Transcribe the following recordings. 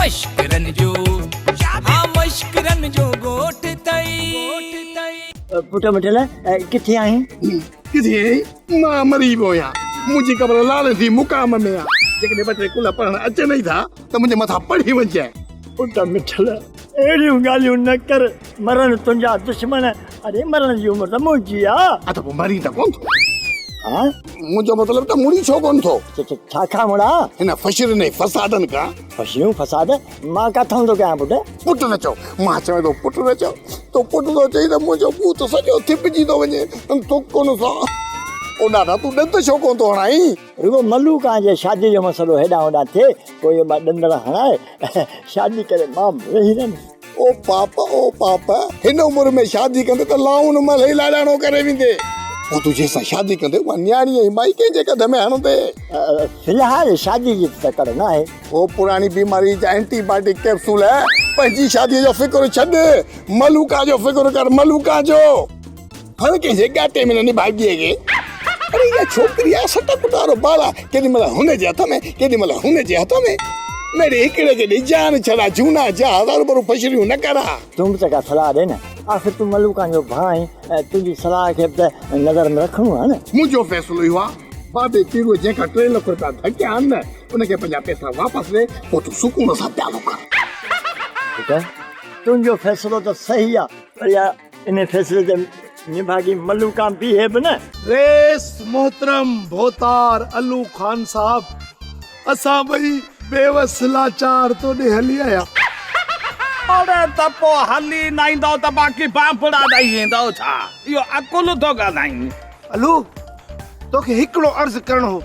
मशकिरन जो हाँ मशकिरन जो गोठ तई पुट मटला किथे आहीं किथे मां मरी वियो मुंहिंजी ख़बर लाल थी मुकाम में आहे जेकॾहिं ॿ टे कुल पढ़ण अचनि ई था त मुंहिंजे मथां पढ़ी वञे पुट मिठल अहिड़ियूं ॻाल्हियूं न कर मरण तुंहिंजा दुश्मन अरे मरण जी उमिरि त मुंहिंजी आहे त पोइ मरी त कोन थो हाँ मुंहिंजो मतिलबु त मुड़ी छो कोन थो छा खां मुड़ा हिन फशरनि फसादनि खां फसियूं फसाद मां किथां थो कयां पुट पुट न चओ मां चवां थो पुट न चओ तो पुट थो चई त मुंहिंजो पूत सॼो थिपजी थो वञे तो कोन थो ओ ॾाढा तूं ॾंद छो कोन थो हणाई रुगो मल्लू कां जे शादी जो मसलो हेॾां होॾां थिए पोइ इहो ॾंदड़ हणाए शादी करे मां रही रहंदुसि ओ पापा हिन उमिरि में शादी कंदे त लाउन मल ई लाॾाणो करे वेंदे पोइ तूं जंहिंसां शादी कंदे उहा न्याणी ऐं माई कंहिंजे कद में हणंदे फिलहाल शादी जी तकड़ न आहे ओ पुराणी बीमारी जा एंटीबायोटिक कैप्सूल है पंहिंजी शादीअ जो फिक्र छॾ मलूका जो फिक्र कर मलूका जो हर कंहिंजे गाटे में न निभाइजे खे अरे इहा छोकिरी आहे सट पुटारो बाला केॾी महिल हुनजे हथ में केॾी महिल हुनजे हथ में मेरे हिकिड़े खे ॾेई जान छॾा झूना जा हज़ार भरू फशरियूं न करा तूं बि त का सलाह ॾे न आख़िर तूं मलूका जो भाउ आहीं तुंहिंजी सलाह खे त नज़र में रखणो आहे न मुंहिंजो फ़ैसिलो इहो आहे बाबे पीरूअ जंहिंखां 3 लख रुपया धकिया आहिनि न उनखे पंहिंजा पैसा वापसि ॾे पोइ तूं सुकून सां प्यालो कर तुंहिंजो फ़ैसिलो त सही आहे पर यार इन फ़ैसिले ते निभागी मलूका बीहे बि न रेस मोहतरम भोतार अलू खान साहब असां ॿई बेवस लाचार तो ॾे हली आया अरे त पोइ हली न ईंदव त बाक़ी पापड़ा ॾेई ईंदव छा इहो अकुल थो ॻाल्हाईं अलू तोखे हिकिड़ो अर्ज़ु करणो हो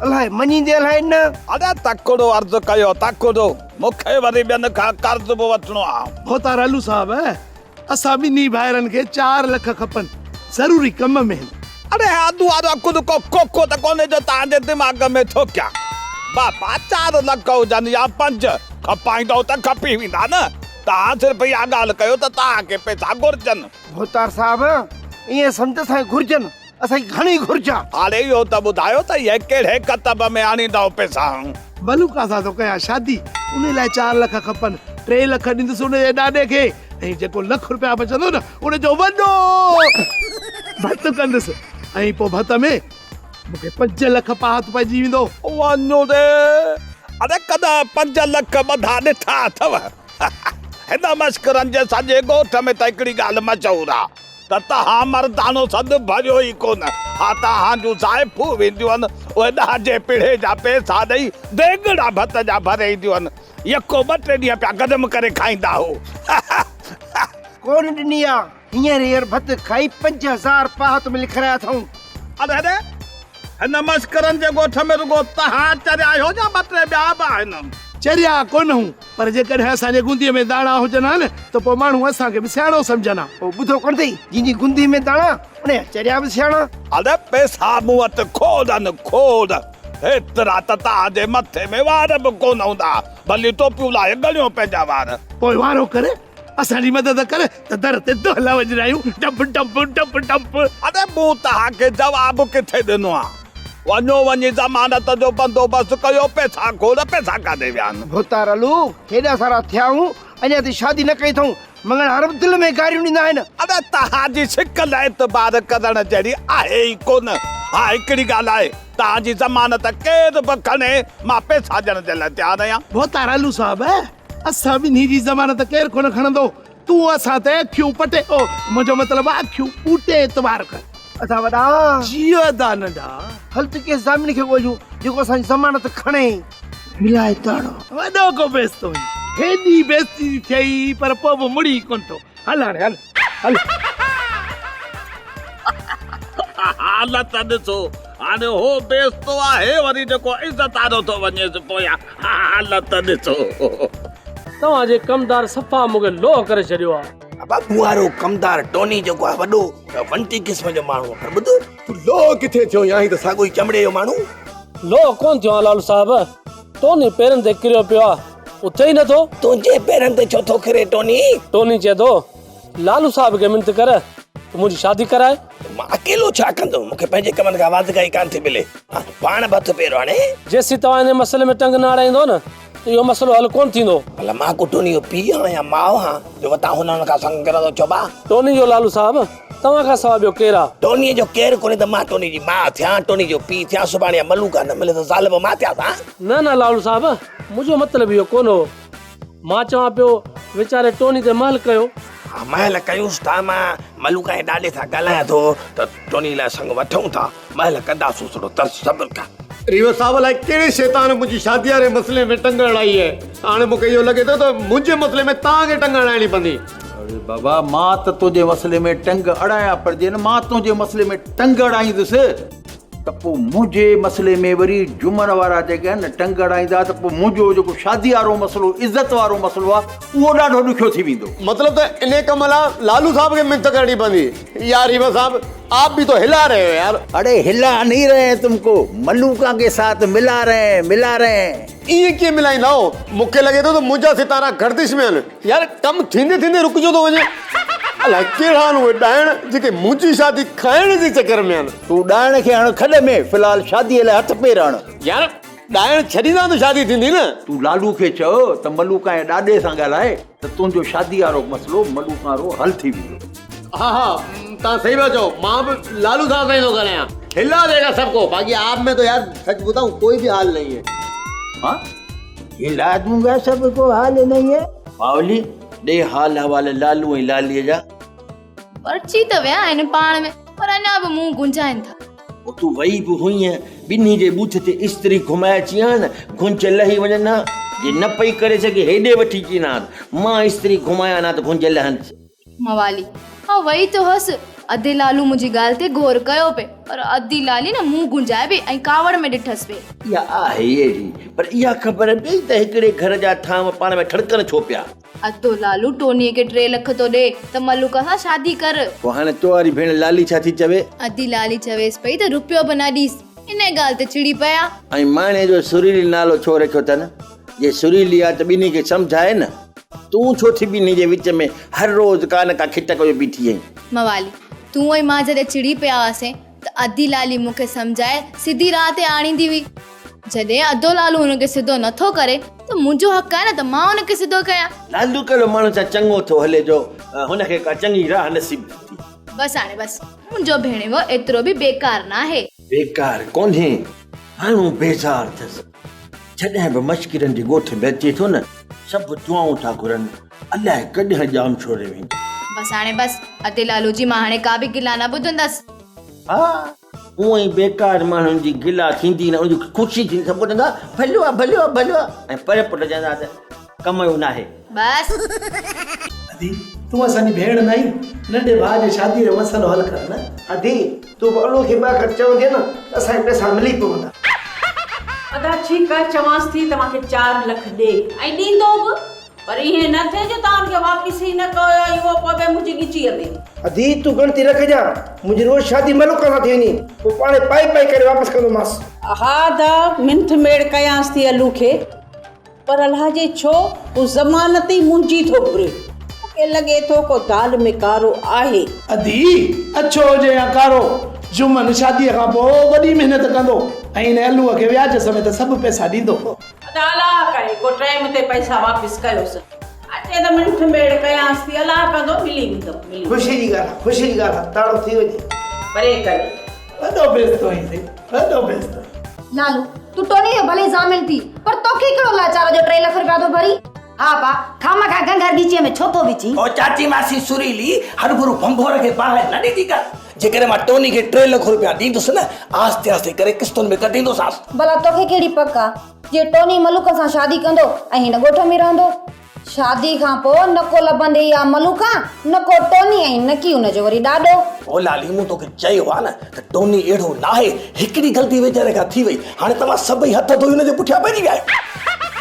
अलाए मञींदे अलाए न अरे तकिड़ो अर्ज़ु कयो तकिड़ो मूंखे वरी ॿियनि खां कर्ज़ बि वठिणो आहे भोतार अलू साहब असां ॿिन्ही भाइरनि खे 4 लख खपनि ज़रूरी कम में अरे आदू वारो अकुल को कोको त कोन्हे जो तव्हांजे दिमाग़ में थो क्या बापा 4 लख हुजनि या 5 खपाईंदव त खपी वेंदा न तव्हां सिर्फ़ु इहा ॻाल्हि कयो त तव्हांखे पैसा घुर्जनि भोतार साहब ईअं सम्झ असांखे घुर्जनि असांखे घणी घुर्जा हाणे इहो त ॿुधायो त इहे कहिड़े कतब में आणींदव पैसा मलूका सां थो कयां शादी उन लाइ 4 लख खपनि 3 लख ॾींदुसि उनजे ॾाॾे खे ऐं जेको ₹1 लख बचंदो न उनजो वॾो भत कंदुसि ऐं पोइ भत में मूंखे 5 लख पाहत पइजी वेंदो वञो रे अरे कॾहिं 5 लख ॿधा ॾिठा अथव हिन मश्किरनि जे सॼे ॻोठ में त हिकिड़ी ॻाल्हि मशहूरु आहे त तव्हां मर्दानो सॾु भरियो ई कोन हा तव्हां जूं ज़ाइफूं वेंदियूं आहिनि उहे ॾाजे पीढ़े जा पैसा ॾेई देॻड़ा भत जा भरे ईंदियूं आहिनि यको 2-3 ॾींहं पिया गदम करे खाईंदा हो कोन ॾिनी आहे हींअर भत खाई 5000 पाहत में लिखाया अथऊं अरे हिन मश्किरनि जे ॻोठ में रुगो तव्हां चरिया आहियो या 2-3 ॿिया बि आहिनि चरिया कोन हूं पर जेकॾहिं असांजे गुंदीअ में दाणा हुजनि हा न त पोइ माण्हू असांखे बि सियाणो सम्झनि पोइ ॿुधो कोन अथई जंहिंजी गुंदी में दाणा उन चरिया बि सियाणा अरे पैसा मूं वटि खोड़नि खोड़ हेतिरा त तव्हांजे मथे में वार बि कोन हूंदा भली टोपियूं लाहे गलियो पंहिंजा वार पोइ वारो करे असांजी मदद करे त दर ते दोहला वॼायूं डप डप डप डप अरे मूं तव्हांखे जवाबु किथे ॾिनो आहे वञो वञी ज़मानत जो बंदोबस्तु कयो पैसा खोड़ पैसा काॾे विया आहिनि भोतार अलू हेॾा सारा थिया हूं अञा ताईं शादी न कई अथऊं मगर हर दिल में गारियूं ॾींदा आहिनि अरे तव्हांजी शिकल एतबार करण जहिड़ी आहे ई कोन हा हिकिड़ी ॻाल्हि आहे तव्हांजी ज़मानत केरु बि खणे मां पैसा ॾियण जे लाइ तयारु आहियां भोतार अलू साहब असां ॿिन्ही जी ज़मानत केरु कोन खणंदो तूं असां ते अखियूं पटे मुंहिंजो मतिलबु आहे अखियूं पूटे एतबार कर असां वॾा जियो दा नंढा हल त के ज़मीन खे ॻोल्हियूं जेको असांजी ज़मानत खणे मिलाए ताड़ो वॾो को बेस्तो हेॾी बेस्ती थियई पर पोइ बि मुड़ी कोन थो हल हाणे हल हल हालत ॾिसो हाणे हो बेस्तो आहे वरी जेको इज़तारो थो वञेसि पोयां हालत ॾिसो तव्हांजे कमदार सफ़ा मूंखे लोह करे छॾियो आहे बाबू वारो कमदार टोनी जेको आहे वॾो वंटी क़िस्म जो माण्हू पर ॿुधो तूं लो किथे थियो या त साॻो ई चमड़े जो माण्हू लोह कोन थियो आहे लालू साहब टोनी पेरनि ते किरियो पियो आहे उथे ई नथो तुंहिंजे पेरनि ते छो थो किरे टोनी चए थो लालू साहब खे मिनत कर मुंहिंजी शादी कराए मां अकेलो छा कंदो मूंखे पंहिंजे कमनि खां वादगाई कान थी मिले पाण भत पहिरियों हाणे जेसीं तव्हां हिन मसइले में टंग न अड़ाईंदो न इहो मसइलो हल कोन थींदो। भला मां को टोनी जो पीउ आहियां या माउ आहियां जो वता हुननि खां संग करे थो चोबा। टोनी जो लालू साहब तव्हां खां सवाइ ॿियो केरु आहे? टोनी जो केरु कोन्हे त मां टोनी जी माउ थियां, टोनी जो पीउ थियां, सुभाणे मलूका न मिले त ज़ालिम मां थियां था। न लालू साहब मुंहिंजो मतिलबु इहो कोन हो। मां चवां पियो वीचारे टोनी ते महल कयो। महल कयूंसि था, मां मलूका जे ॾाॾे सां ॻाल्हायां थो त टोनी लाइ संग वठूं था, महल कंदासूं, थोरो तरस सब्र कर। रीवा साहब लाइ कहिड़े शैतान मुंहिंजी शादीअ वारे मसइले में टंग हणाई आहे? हाणे मूंखे इहो लॻे थो त मुंहिंजे मसइले में तव्हांखे टंग हणाइणी पवंदी। अरे बाबा मां त तुंहिंजे मसइले में टंग अड़ायां पड़जे न, मां तुंहिंजे मसइले में टंग अड़ाईंदुसि त पोइ मुंहिंजे मसइले में वरी जुमर वारा जेके आहिनि न टंग अड़ाईंदा त पोइ मुंहिंजो जेको शादी वारो मसइलो, इज़त वारो मसइलो आहे, उहो ॾाढो ॾुखियो थी वेंदो। मतलब तो इन कम लाइ लालू साहब के मिन्नत करनी पड़ती। यार रीवा साहब आप भी तो हिला रहे हो यार। अरे हिला नहीं रहे हैं तुमको, मलूका के साथ मिला रहे हैं। ये के मिलाई लाओ, मूंखे लगे तो मुंहिंजा सितारा गर्दिश में आहिनि यार। कम थींदे थींदे रुकजो तो वञे। अलाए कहिड़ा आहिनि उहे ॾाइण जेके मुंहिंजी शादी खाइण जे चक्कर में आहिनि। तूं ॾाइण खे हण खॾ में, फ़िलहाल शादीअ लाइ हथ पेर हण। यार ॾाइण छॾींदा त शादी थींदी न। तूं लालू खे चओ त मलूका जे ॾाॾे सां ॻाल्हाए त तुंहिंजो शादी वारो मसइलो मलूका वारो हल थी वेंदो। हाँ तव्हां सही पिया चओ, मां भी लालू साहब सां ई थो ॻाल्हायां। हिला देगा सबको, बाकी आप में तो यार सच बताऊं कोई भी हाल नहीं है। हाँ हिला दूंगा सबको, हाल नहीं है। पावली दे हाल हवाले लालू ऐं लालीअ जा। पर्ची त विया आहिनि पाण में, पर अञा बि मुंहुं गुंजाइनि था। तूं वई बि हुई ॿिन्ही जे बूथ ते इस्त्री घुमाए अची आहे न, घुंच लही वञनि न, जे न पई करे सघे हेॾे वठी अची न, मां इस्त्री घुमाया न त घुंच लहनि। मवाली हाँ वही तो हस, अधे लालू मुंहिंजी ॻाल्हि ते गौर कयो पे, पर अधी लाली न मुंहुं गुंजाए पे ऐं कावड़ में ॾिठसि पे। इहा आहे अहिड़ी, पर इहा ख़बर पई त हिकिड़े घर जा थाम पाण में ठड़कनि छो पिया। अधो लालू टोनीअ खे 3 लख तो ॾे त मलूका सां शादी कर। पोइ हाणे तो वारी भेण लाली छा थी चवे? अधी लाली चवेसि पई त रुपयो बि न ॾीस, इन ॻाल्हि ते चिड़ी पिया। ऐं माणे जो सुरीली नालो छो रखियो अथनि? जे सुरीली आहे त ॿिन्ही खे सम्झाए न। तूं छो थी ॿिन्ही जे विच में हर रोज़ का न का खिटक में बीठी आहीं? मवाली तूं ऐं मां जॾहिं चिड़ी पिया हुआसीं त अधी लाली मूंखे सम्झाए सिधी राह ते आणींदी हुई। जॾहिं अधो लालू हुनखे सिधो नथो करे त मुंहिंजो हक़ आहे न त मां हुनखे सिधो कयां। लालू कहिड़ो माण्हू सां चङो थो हले जो हुनखे का चङी राह नसीब थी। बस हाणे बस, मुंहिंजो भेणेवो एतिरो बि बेकार न आहे। बेकार कोन्हे, हाणे बेज़ार अथसि। जॾहिं बि मशकिरनि जे ॻोठ में अचे थो न, सभु दुआऊं था घुरनि, अलाए कॾहिं जाम छोड़े वेंदो। बस हाणे बस, अधे लालू जी मां हाणे का बि गिला न ॿुधंदसि। हा उहो ई बेकार माण्हुनि जी गिला थींदी न, उनजी ख़ुशी थींदी, सभु ॿुधंदा भलो आहे भलो आहे भलो आहे, ऐं पर पुट चवंदा त कम जो न आहे। बस अदी तूं असांजी भेण न आई, नंढे भाउ जे शादी जो मसइलो हल कर न। अदी तूं बड़ो खे ॿ खर्च चवंदी न, असांखे पैसा मिली पवंदा। अदा ठीकु आहे, चवांसि थी तव्हांखे 4 लख ॾे ऐं ॾींदो बि, पर इहे न थिए जो तव्हांखे वापसि ई न कयो ऐं उहो पवे मुंहिंजी ॻिचीअ में। अदी तूं गणती रखजा, मुंहिंजी रोज़ शादी मलूका सां थी वञी, पोइ पाणे पाई करे वापसि कंदोमांसि। हा दा मिंथ मेड़ कयांसि थी अलू खे, पर अलाह जे छो हू ज़मानत ई मुंहिंजी थो घुरे। मूंखे लॻे थो को दाल में कारो आहे। अदी अछो हुजे या कारो, जुमन शादीअ खां पोइ वॾी महिनत कंदो ऐं हिन अलूअ खे व्याज समेत सभु पैसा ॾींदो। अलाह करे को टाइम ते पैसा वापसि कयोसि, अचे त मिंथ मेड़ कयांसि थी, अलाह कंदो मिली वेंदो। ख़ुशी जी ॻाल्हि आहे, ख़ुशी जी ॻाल्हि आहे, ताड़ो थी वञे। परे करे वॾो बेस्तो ई थी, वॾो बेस्तो। लालू तू टोनी जो भले शामिल थी, पर तोखे कहिड़ो लाचार जो 3 लख रुपया तो भरी? हा पा खामा खा गंगर बीचे में छो तो विची? ओ चाची मासी सुरीली हर गुरु भंभोर के बाहर न ॾींदी कर। जेकर मां टोनी खे 3 लख रुपया ॾींदुसि न, आस्ते आस्ते करे किस्तुनि में कढींदोसांसि। भला तोखे कहिड़ी पक आहे जे टोनी मलूका सां शादी कंदो ऐं हिन ॻोठ में रहंदो? शादी खां पोइ न को लभंदे या मलूका, न को टोनी ऐं न की हुनजो वरी ॾाॾो। ओ लाली मूं तोखे चयो आहे न त टोनी अहिड़ो न आहे, हिकिड़ी ग़लती वीचारे खां थी वई, हाणे तव्हां सभई हथ धोई हुनजे पुठियां पइजी विया आहियो।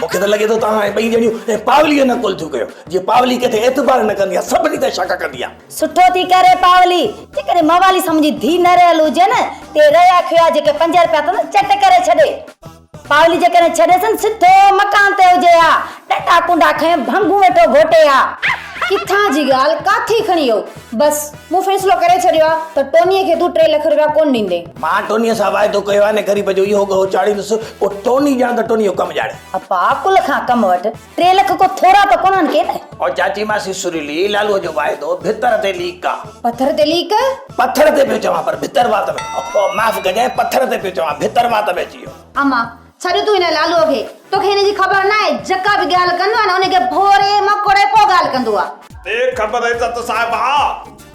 मूंखे त लॻे थो तव्हां ॿई ॼणियूं पावलीअ न कुल थियूं कयो। जीअं पावली किथे एतबार न कंदी आहे, सभिनी ते शक कंदी आहे। सुठो थी करे पावली, जेकॾहिं मवाली सम्झी धी न रहियल हुजे न, ते रहिया खिया जेके 5 रुपया अथनि चट करे छॾे। पावली जेकॾहिं छॾेसि सिधो मकान ते हुजे हा, टटा कुंडा खए भंगू वेठो घोटे हा। किथां जी ॻाल्हि काथे खणी हो बस मूं फ़ैसिलो करे छॾियो आहे त टोनीअ खे तूं 3 लख रुपया कोन ॾींदे मां टोनीअ सां वाइदो कयो आहे न ग़रीब जो इहो गो चाड़ींदुसि पोइ टोनी ॼाण त टोनी जो कमु ॼाणे अपा कुल खां कम वटि 3 लख को थोरा त कोन्हनि के न और चाची मासी सुरीली लालूअ जो वाइदो भितर ते लीक आहे पत्थर ते लीक पत्थर ते पियो चवां पर भितर वात में माफ़ कजांइ पत्थर ते पियो चवां भितर वात में अची वियो अम्मा छॾ तूं हिन लालूअ खे तोखे हिन जी ख़बर न आहे जेका बि ॻाल्हि कंदो आहे न उनखे भोरे मकोड़े पोइ ॻाल्हि कंदो आहे ए ख़बर आहे त साहिबा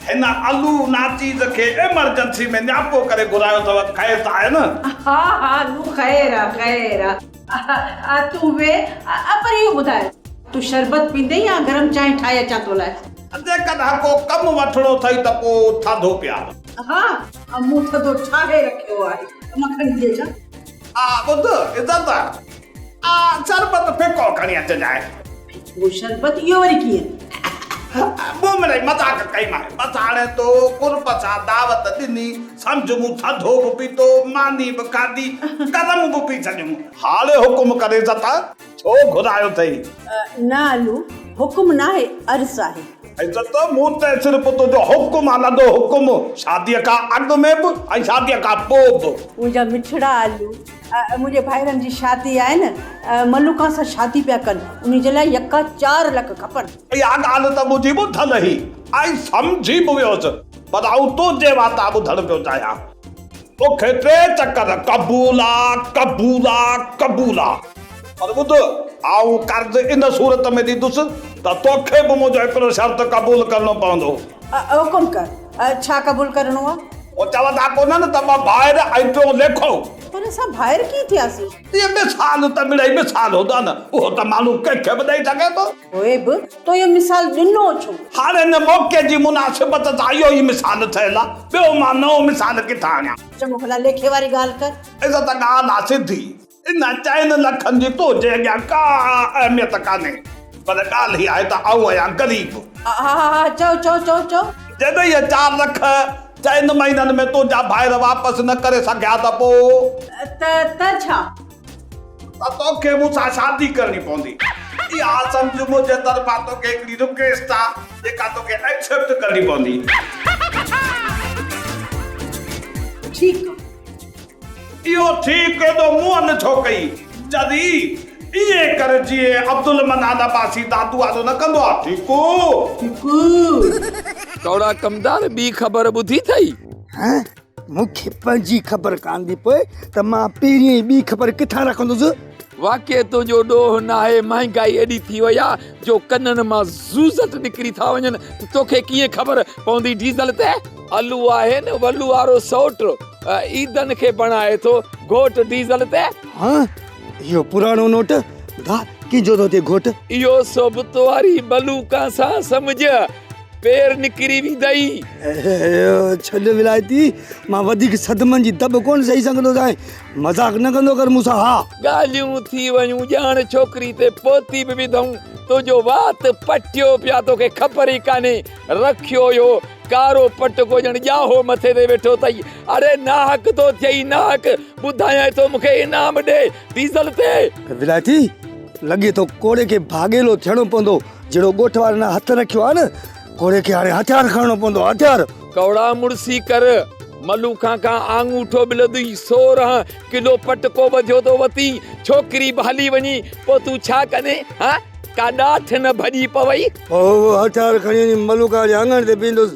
हिन आलू नाचीज़ खे एमरजेंसी में न्यापो करे घुरायो अथव ख़ैर त आहे न हा हा लू ख़ैर आहे तूं वे पर इहो ॿुधाए तूं शरबत पींदे या गरम चांहि ठाहे अचां तो लाइ जेकॾहिं को कमु वठिणो अथई त पोइ थधो पिया हा मूं थधो ठाहे रखियो आहे मखण जे छा ॿुध इज़त शरबत फिको खणी अचिजांइ वो शरबत इहो वरी कीअं वो मिड़ई मज़ाक कई मां बस हाणे तो कुर्ब सां दावत ॾिनी सम्झ मूं थधो बि पीतो मानी बि खाधी गरम बि पी छॾियमि हाणे हुकुम करे इज़त छो घुरायो अथई न आलू हुकुम न आहे अर्ज़ आहे इज़त मूं त सिर्फ़ु तुंहिंजो हुकुम हलंदो हुकुम शादीअ खां अॻु में बि ऐं शादीअ खां पोइ बि मुंहिंजा मिठड़ा आलू मुंहिंजे भाइरनि जी शादी आहे न मलूका सां शादी पिया कनि उन जे लाइ यका 4 लख खपनि इहा ॻाल्हि त मुंहिंजी ॿुधल ही ऐं सम्झी बि वियोसि पर आऊं तुंहिंजे वाता ॿुधणु पियो चाहियां तोखे 3 चकर क़बूल आहे पर ॿुध आऊं कर्ज़ इन सूरत में ॾींदुसि त तोखे बि मुंहिंजो हिकिड़ो शर्त क़बूल करणो पवंदो हुकुम कर छा क़बूल करणो आहे ओ चवंदा कोन न त मां ॿाहिरि ऐं टियों लेखो पर असां ॿाहिरि कीअं थियासीं इहे मिसाल त मिड़ई मिसाल हूंदा न उहो त माण्हू कंहिंखे बि ॾेई सघे थो पोइ बि तो इहो मिसाल ॾिनो छो हाणे हिन मौक़े जी मुनासिबत सां इहो ई मिसाल ठहियल आहे ॿियो मां नओं मिसाल किथां आणियां चङो भला लेखे वारी ॻाल्हि कर इहा त ॻाल्हि आहे सिधी इन 4 लखनि जी तुंहिंजे अॻियां का अहमियत कान्हे पर ॻाल्हि ही आहे त आऊं आहियां ग़रीब हा चओ जॾहिं इहे 4 लख 4 महीननि में तुंहिंजा भाइर वापसि न करे सघिया त पोइ त छा त तोखे मूंसां शादी करणी पवंदी इहा सम्झ मुंहिंजे तरफ़ां तोखे हिकिड़ी रिक्वेस्ट आहे जेका तोखे एक्सेप्ट करणी पवंदी ठीकु इहो ठीकु एॾो मुंहं न छो कई जदी इहे करे जीअं अब्दुल मनान अब्बासी दादू वादो न कंदो आहे ठीकु कौड़ा कमदार ॿी ख़बर ॿुधी अथई मूंखे पंहिंजी ख़बर कान थी पए त मां पहिरीं ॿी ख़बर किथां रखंदुसि वाक़ई तुंहिंजो ॾोह न आहे महांगाई एॾी थी वई आहे जो कननि मां ज़ूज़ट निकिरी था वञनि त तोखे कीअं ख़बर पवंदी डीज़ल ते आलू आहे न वलू वारो सौट ईदन खे बणाए थो घोट डीज़ल ते हाँ इहो पुराणो नोट ॿुधा कंहिंजो थो थिए घोट इहो सोबत वारी बलूका सां सम्झ पेर निकिरी वेंदई छॾ विलायती मां वधीक सदमनि जी दॿ कोन सही सघंदो आहियां मज़ाक न कंदो कर मूंसां हा ॻाल्हियूं थी वञूं ॼाण छोकिरी ते पोती बि विधऊं तुंहिंजो वात पटियो पिया तोखे ख़बर ई कान्हे रखियो हुयो कारो पटको ॼण ॼाहो मथे ते वेठो अथई अरे नाहक थो थियई नाहक ॿुधायां थो मूंखे इनाम ॾे डीज़ल ते विलायती लॻे थो कोड़े खे भागेलो थियणो पवंदो जहिड़ो ॻोठ वारनि हथ रखियो आहे न कोड़े खे हाणे हथियार खणणो पवंदो हथियार कौड़ा मुड़सी कर मलूका खां आंगूठो मिलंदुई 16 किलो पटको बधियो थो वती छोकिरी भाली वञी पोइ तूं छा कने हा का ॾाठ न भॼी पवई हथियार खणी मलूका जे आंगण ते पींदुसि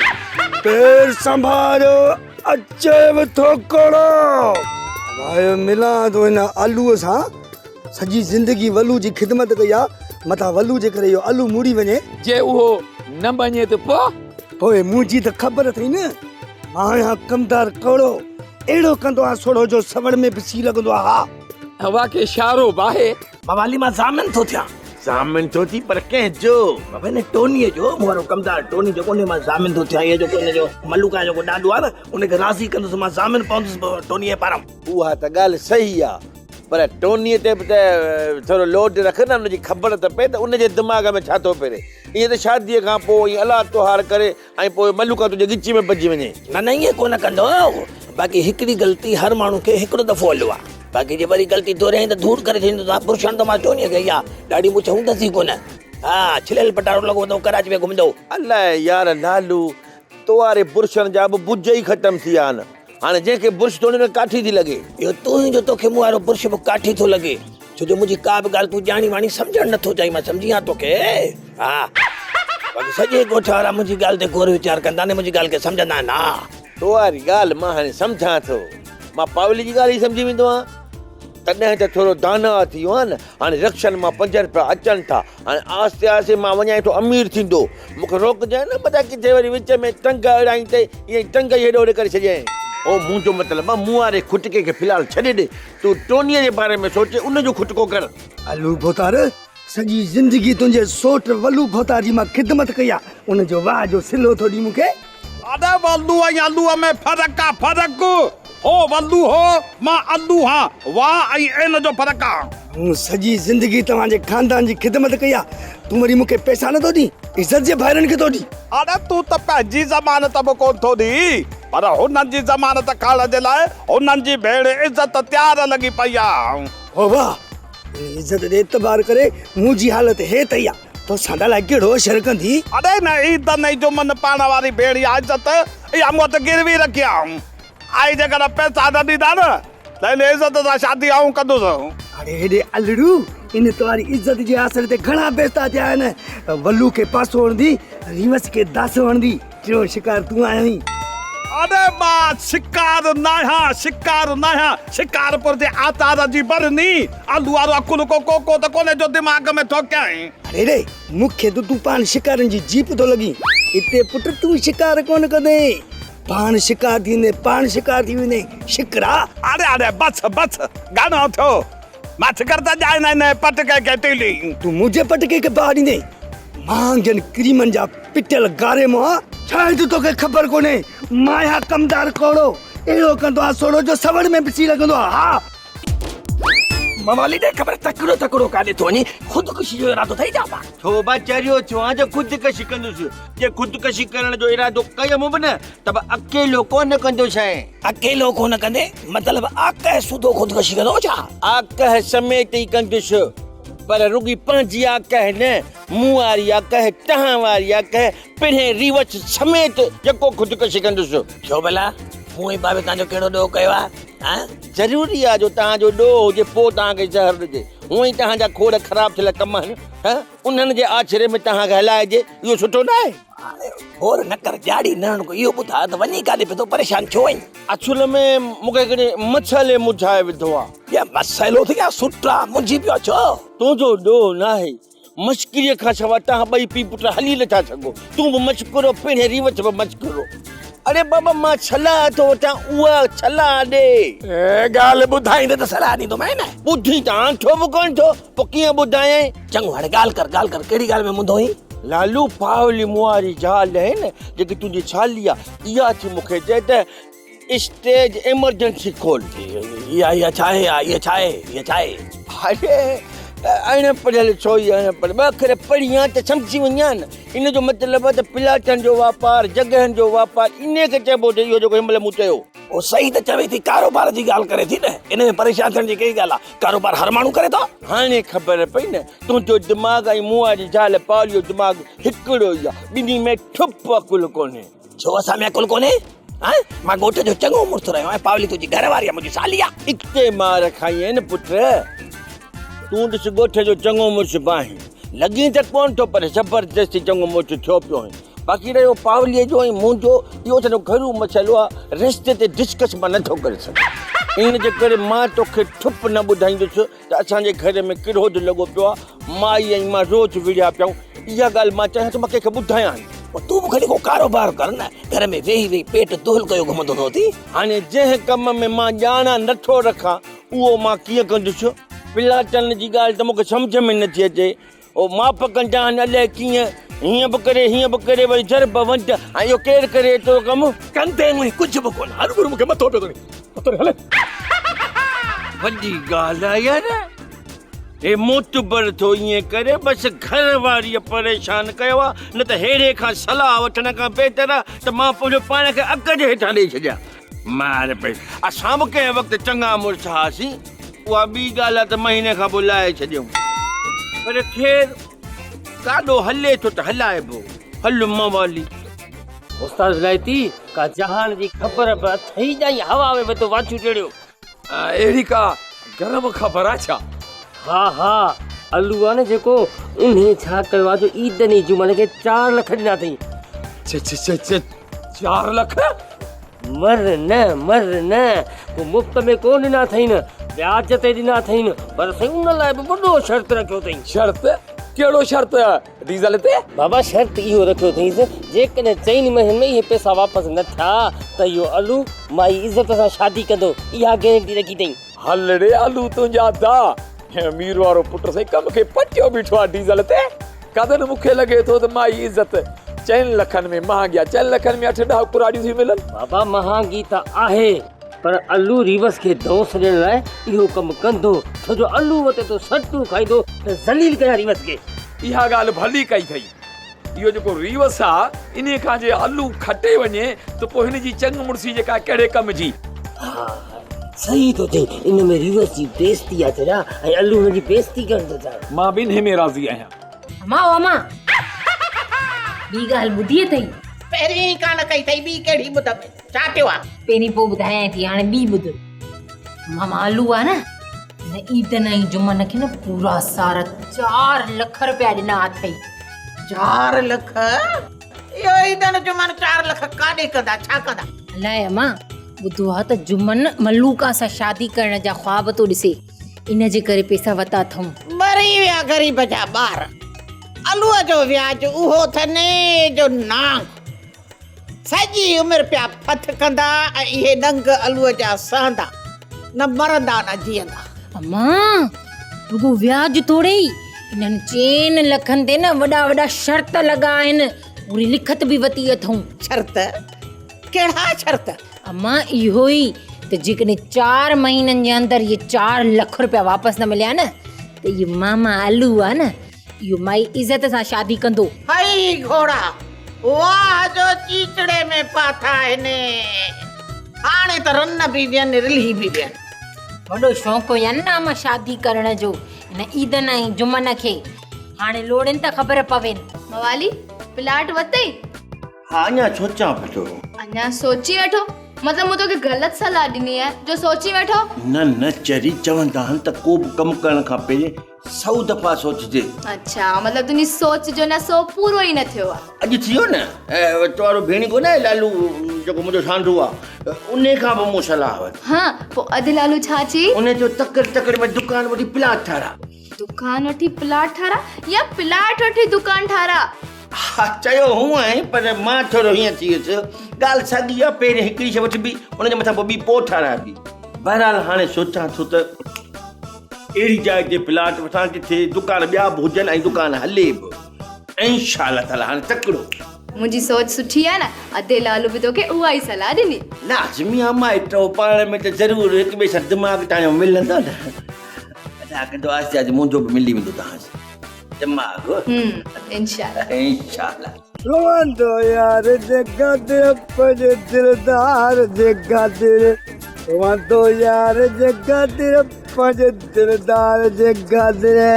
पेर संभालियो अचेव थोकड़ो भाई मिलां थो हिन आलूअ सां सॼी ज़िंदगी वलू जी ख़िदमत कई आहे मथां वलू जे करे इहो आलू मुड़ी वञे जे उहो न मञे त पोइ मुंहिंजी त ख़बर अथई न मां आहियां कमदार कौड़ो अहिड़ो कंदो आहे सोढ़ो जो सवड़ में बि सी लॻंदो आहे हा वाके इशारो बाहे मवाली मां ज़ामिन थो थियां ज़ामिन थो थी पर कंहिंजो बाबा ने टोनीअ जो मुंहिंजो कमदार टोनी जो कोन्हे मां ज़ामिन थो थियां इहो जेको हिनजो मलूका जो ॾाॾो आहे न उनखे राज़ी कंदुसि मां ज़ामिन पवंदुसि टोनीअ पारां उहा त ॻाल्हि सही आहे पर टोनीअ ते बि त थोरो लोड रख न उनजी ख़बर त पए त उनजे दिमाग़ में छा थो पए ईअं त शादीअ खां पोइ ईअं अलाह त्योहार करे ऐं पोइ मलूका तुंहिंजे गिची में पइजी वञे न ईअं कोन कंदो बाक़ी हिकिड़ी ग़लती हर माण्हू खे हिकिड़ो दफ़ो हलियो आहे बाक़ी जे वरी ग़लती दोहिराई त दूर करे थींदो आहे पुरुषनि त मां टोनीअ खे इहा ॾाढी मुछ हूंदसि ई कोन हाँ छिलियल पटाटो लॻो कराची में घुमंदो। अलाए यार लालू तोवारे बुर्शनि जा बि बुज ई ख़तम थी विया आहिनि। हाणे जंहिंखे बुर्श थोरी न काठी थी लॻे। इहो तूं ई जो तोखे मूं वारो बुर्श बि काठी थो लॻे छो जो मुंहिंजी का बि ॻाल्हि तूं ॼाणी वाणी सम्झण नथो चाहीं। मां सम्झी आहियां तोखे। हा बाक़ी सॼे ॻोठ वारा मुंहिंजी ॻाल्हि ते गौर वीचार कंदा ने मुंहिंजी ॻाल्हि खे सम्झंदा आहिनि। हा तोवारी ॻाल्हि मां हाणे सम्झां थो। मां पावली जी ॻाल्हि ई सम्झी वेंदो आहियां। तॾहिं त थोरो दाना थी वियो आहे न। हाणे रक्षनि मां 5 रुपया अचनि था। हाणे आस्ते आस्ते मां वञा थो अमीर थींदो। मूंखे रोकजांइ न पता किथे वरी विच में टंग अड़ाई ते ईअं टंग हेॾो होॾे करे छॾियईं। ओ मुंहिंजो मतिलबु आहे मूं वारे खुटके खे फ़िलहालु छॾे ॾे। तूं टोनीअ जे बारे में सोचे उनजो खुटको कर। आलू भोतार सॼी ज़िंदगी तुंहिंजे सोट वलू भोतार जी मां ख़िदमत कई आहे। उनजो वाह जो सिलो थो ॾी मूंखे। अरे वल्लू ऐं आलूअ में फ़र्क़ु आहे फ़र्क़ु। हो वल्लू हो मां आलू हाँ। वाह ऐं इन जो फ़र्क़ु आहे। मूं सॼी ज़िंदगी तव्हांजे ख़ानदान जी ख़िदमत कई आहे। तूं वरी मूंखे पैसा नथो ॾी इज़त जे भाइरनि खे थो ॾी। अरे तूं त पंहिंजी ज़मानत बि कोन थो ॾी पर हुननि जी ज़मानत खणण जे लाइ हुननि जी भेण इज़त तयार लॻी पई आहे। हो वाह इज़त जे एतबार करे मुंहिंजी हालत हे तई आहे तो साडा लाइ कहिड़ो शर कंदी। अरे न ईद नहीं जो मन पाण वारी भेण या इज़त इहा मूं वटि गिरवी रखी आहे। आई जेकर पैसा न ॾींदा न त इन इज़त सां शादी आऊं कंदुसि। अरे हेॾे अलड़ू इन तुम्हारी इज़त जे आसर ते घणा बेस्ता थिया आहिनि। वल्लू खे पासो हणंदी रिवस खे दासो हणंदी टियों शिकार तूं आहीं। अरे मां शिकार न आहियां शिकारपुर जे आतार जी बरनी आलू वारो अकुल को कोको त कोने जो दिमाग़ में ठोकियाईं। अरे रे मूंखे तूं पाण शिकारनि जी जीप थो लॻी। हिते पुट तूं शिकार कोन कंदे पाण शिकार थींदे पाण शिकार थी वेंदे शिकरा। अरे बस गानो थियो मां शिकार त जाए न पटके के टीली। तूं मुंहिंजे पटके खे बाह ॾींदे मांगन क्रीमन जा पिटियल गारे मों शायद तोखे ख़बर कोन्हे। माया कमदार कोड़ो अहिड़ो कंदो आहे सोड़ो जो सवड़ में पिसी लॻंदो आहे। हा मवाली दे ख़बर तकड़ो काॾे थो वञे ख़ुदकुशी जो इरादो अथई छा? छो बा चरियो चवां जो ख़ुदकशी कंदुसि। जे ख़ुदकशी करण जो इरादो कयमि बि न त बि अकेलो कोन कंदो छाहे। अकेलो कोन कंदे मतलब आकह सुधो ख़ुदकुशी कंदो छा? आकह समेत ई कंदुसि पर रुगी पंहिंजी आकह न मूं वारी आकह तव्हां वारी आकह पिणे रिवच समेत जेको ख़ुदकशी कंदुसि। छो भला मूं ई बाबे तव्हांजो कहिड़ो ॾोह कयो आहे? ज़रूरी आहे जो तव्हांजो ॾोह हुजे पोइ तव्हांखे ज़हर ॾिजे। हूअं ई तव्हांजा खोड़ ख़राब थियल कम आहिनि उन्हनि जे आछरे में तव्हांखे हलाइजे इहो सुठो न आहे। और न कर ॼाड़ी न को इहो ॿुधा त वञी काॾे पियो परेशान छो आहीं? असुल में मूंखे हिकिड़े मसाले मुझाए विधो आहे। या मसाइलो थी सुठा मुंहिंजी पियो छो? तुंहिंजो ॾोह न आहे मश्किरीअ खां सवाइ तव्हां ॿई पीउ पुट हली नथा सघो। तूं बि मश्किरो पिणे रिवच बि मश्किरो। अरे बाबा मां सलाह थो वठां उहा सलाह ॾे। ॻाल्हि ॿुधाईंदे त सलाह ॾींदोमांइ न। ॿुधी त आंठो बि कोन थो पोइ कीअं ॿुधायईं? चङो हाणे ॻाल्हि कर कहिड़ी ॻाल्हि में मुंदो हुई? लालू पावली मुआरी ज़ाल आहे न जेकी तुंहिंजी छाली आहे इहा थी मूंखे चए त स्टेज इमरजेंसी खोल। इहा छा आहे? अरे अण पढ़ियल छो ई अण पढ़ियल ॿ अखर पढ़ी आहियां त सम्झी वञा न। इन जो मतिलबु आहे त प्लाटनि जो वापारु जॻहनि जो वापारु इन खे चइबो इहो जेको हिन महिल मूं चयो। ओ सही त चवे थी कारोबार जी ॻाल्हि करे थी न। इन में परेशान थियण जी कहिड़ी ॻाल्हि आहे? कारोबार हर माण्हू करे थो। हाणे ख़बर पई न तुंहिंजो दिमाग़ ऐं मूं वारी ज़ाल पावली जो दिमाग़ हिकिड़ो ई आहे। ॿिन्ही में ठुप अकुल कोन्हे। छो असां में अकुल कोन्हे? मां ॻोठ जो चङो मुड़ुस रहियो आहियां। पावली तुंहिंजी घर वारी आहे मुंहिंजी साली आहे। इते मार खाई आहे न पुट। तूं ॾिस ॻोठ जो चङो मुड़ुस बाहीं लॻी त कोन थो पर ज़बरदस्ती चङो मुड़ुस थियो पियो आहे। बाक़ी रहियो पावलीअ जो ऐं मुंहिंजो इहो सॼो घरू मसइलो आहे रस्ते ते डिस्कस मां नथो करे सघां। इन जे करे मां तोखे ठुप न ॿुधाईंदुसि त असांजे घर में किरोध लॻो पियो आहे। माई ऐं मां रोज़ विड़िया पियूं। इहा ॻाल्हि मां चाहियां त मां कंहिंखे ॿुधायां। तूं मूंखे को कारोबार कर न। घर में वेही पेट दोल कयो घुमंदो थो थी। हाणे जंहिं कम में मां ॼाणा नथो रखां उहो मां कीअं कंदुसि? प्लाटनि जी ॻाल्हि त मूंखे सम्झ में नथी अचे। ओ माप कंदा आहिनि अलाए कीअं हीअं बि करे वरी जरब वंट ऐं इहो केरु करे एतिरो कमु कंदे मुंहिंजी कुझु बि कोन। हर गुरु मूंखे मथो पियो थो हले। वॾी ॻाल्हि आहे यार। हे मोतबर थो ईअं करे बसि घर वारीअ परेशान कयो आहे न त हेड़े खां सलाह वठण खां बहितर आहे त मां पंहिंजो पाण खे अग जे हेठां ॾेई छॾियां। मार पई असां बि कंहिं वक़्तु चङा मुड़ुस हुआसीं। उहा ॿी ॻाल्हि आहे त महीने खां पोइ लाहे छॾियऊं। पर ख़ैर काॾो हले थो त हलाइबो हल मवाली उस्ताद विलायती का जहान जी ख़बर बि अथई जाई हवा में तो वाचू टेड़ियो अहिड़ी का गरम ख़बर आहे छा? हा अलू आहे न जेको उन्हें छा कयो आहे जो ईद नी जुमन खे 4 लाख ॾिना अथई। 4 लाख? मर न को मुफ़्त में कोन ॾिना अथई न ब्याज ते ॾिना अथई न पर साईं उन लाइ बि वॾो शर्त रखियो अथई। शर्त? कहिड़ो शर्त डीज़ल ते? बाबा शर्त इहो रखियो अथईं जेकॾहिं 4 महीननि में इहे पैसा वापसि न थिया त इहो अलू माई इज़त सां शादी कंदो इहा गारंटी रखी अथई। हल रे अलू तुंहिंजा दा अमीर वारो पुटु साईं कम खे पटियो बीठो आहे डीज़ल ते। कदन मूंखे लॻे थो त माई इज़त 4 लखनि में महांगी आहे। 4 लखनि में 8-10 कुराड़ियूं थी मिलनि। बाबा महांगी त आहे पर अलू रिवस खे दोस्त ॾियण लाइ इहो कमु कंदो छो जो अलू वटे तो सटू खाईंदो त ज़लील कयां रिवस खे। इहा ॻाल्हि भली कई अथई। इहो जेको रिवस आहे इन खां जे अलू खटे वञे त पोइ हिन जी चंग मुड़सी जेका कहिड़े कम जी? हा सही तो चई इन में रिवस जी बेइज्जती आहे तेरा ऐं अलू हुन जी बेइज्जती करण थो चाहे। मां बि हिन में राज़ी आहियां। मां ॿी ॻाल्हि ॿुधी अथई? पहिरीं कान कई अथई ॿी कहिड़ी ॿुध छा थियो आहे? पहिरीं पोइ ॿुधायां थी हाणे ॿी ॿुध। मामा अलू आहे न हिन ईद ऐं जुमन खे न पूरा सारा 4 लाख रुपया ॾिना अथई। 4 लाख? इहो ईदन जुमन 4 लाख काॾे कंदा छा कंदा? अलाए अम्मा ॿुधो आहे त जुमन मलूका सां शादी करण जा ख्वाब थो ॾिसे इन जे करे पैसा वरिता अथऊं। मरी विया ग़रीब जा ॿार। अलूअ जो व्याज उहो थने जो नांग सॼी उमिरि पिया फथ कंदा ऐं इहे नंग अलूअ जा सहंदा न मरंदा न जीअंदा। अम्मा रुगो व्याज थोड़े ई इन्हनि 4 लखनि ते न वॾा शर्त लॻा आहिनि पूरी लिखत बि वती अथऊं। शर्त? कहिड़ा शर्त? अम्मा इहो ई त जेकॾहिं 4 महीननि जे अंदरि इहे 4 लाख रुपया वापसि न मिलिया न त इहो मामा अलू आहे न इहो माई इज़त सां शादी कंदो। हई घोड़ा वाह जो चीचड़े में पाथा आहिनि। हाणे त रन बि वियनि रिली बि वियनि। वॾो शौक़ु हुयनि न मां शादी करण जो हिन ईदन ऐं जुमन खे हाणे लोड़नि त ख़बर पवेनि। मवाली प्लाट वरितई? हा अञा सोचां पियो। अञा सोची वठो मतलब मूं तोखे ग़लति सलाह ॾिनी आहे जो सोची वठो। न चरी चवंदा आहिनि त को बि कमु करण खां पहिरीं 100 दफ़ा सोचजे। अच्छा मतलब तुंहिंजी सोच जो न सो पूरो ई न थियो आहे। अॼु थियो न तोरो भेणी कोन आहे लालू जेको मुंहिंजो सांडू आहे उन खां बि मूं सलाह वरिती। हाँ पोइ अधु लालू छा चई? उन जो तकड़ में दुकान वठी प्लाट ठारा। दुकान वठी प्लाट ठारा या प्लाट वठी दुकान ठारा? हा चयो हूं आहे पर मां थोरो हीअं थी वियुसि ॻाल्हि साॻी आहे पहिरीं हिकिड़ी शइ वठिबी उनजे मथां पोइ ॿी पोइ ठाराइबी। बहरहाल हाणे सोचां थो त अहिड़ी जाइ ते प्लाट वठां किथे दुकान ॿिया बि हुजनि ऐं दुकान हले बि इंशाअल्लाह ताला। हाणे तकिड़ो मुंहिंजी सोच सुठी आहे न अधे लालू बि तोखे उहा ई सलाह ॾिनी। लाज़मी आहे माइटो पाण में त ज़रूरु हिक ॿिए सां दिमाग़ तव्हांजो मिलंदो न। अदा कंदो आहिस्ते आहिस्ते मुंहिंजो बि मिली वेंदो तव्हां दिमाग़। इंशाअल्लाह। रोवंदो यार जगा तेरे पंज दिलदार जगा तेरे रोवंदो यार जगा तेरे पंज दिलदार जगा तेरे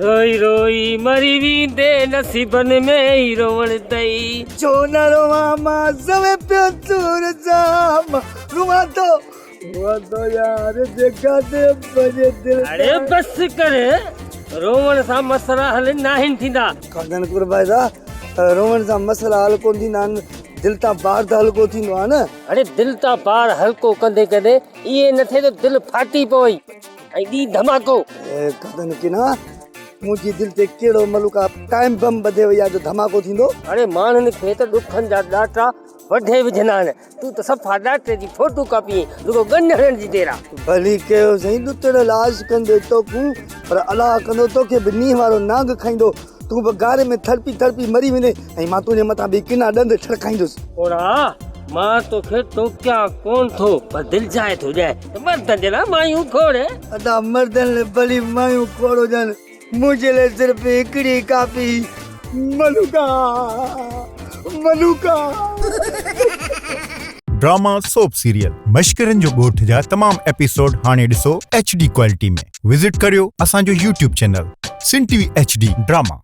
रोई रोई मरी वेंदे नसीबन में ही रोवण दई जो न रोवा मां सवे पियो दूर जाम रोवंदो यार जगा तेरे पंज दिलदार। अरे बस कर रोवण सां मसला हल नाहिन थींदा। खगन कुरबाइदा रोवण सां मसला हल कोन थींदा आहिनि दिल तां पार त हल्को थींदो आहे न। अरे दिल तां पार हल्को कंदे कंदे इहे न थिए त दिल फाटी पवई ऐं ॿी धमाको। खगन की ना मुंहिंजी दिल ते कहिड़ो मलुका टाइम बम ॿधे वई आहे जो धमाको थींदो। अरे माण्हुनि खे त ॾुखनि जा ॾाटा वढे विझंदा आहिनि तूं त सफ़ा ॾाटे जी फोटो कॉपी रुगो गन हणण जी देर आहे। भली कयो साईं ॾुतड़ लाश कंदे तोखूं पर अलाह कंदो तोखे बि नींहं वारो नांग खाईंदो तूं बि गारे में थड़पी मरी वेंदे ऐं मां तुंहिंजे मथां बि किना ॾंद ठड़काईंदुसि। ओड़ा मां तोखे टोकिया कोन थो पर दिल जाए थो ॼाए त मर्दनि जे लाइ मायूं खोड़। अदा मर्दनि लाइ भली मायूं खोड़ हुजनि मुंहिंजे लाइ सिर्फ़ु हिकिड़ी कापी मलुका। ड्रामा सोप सीरियल मशकिरन जो गोठ जा तमाम एपिसोड हाणे ॾिसो HD क्वालिटी में। विजिट करियो असांजो YouTube चैनल SindhTVHD ड्रामा।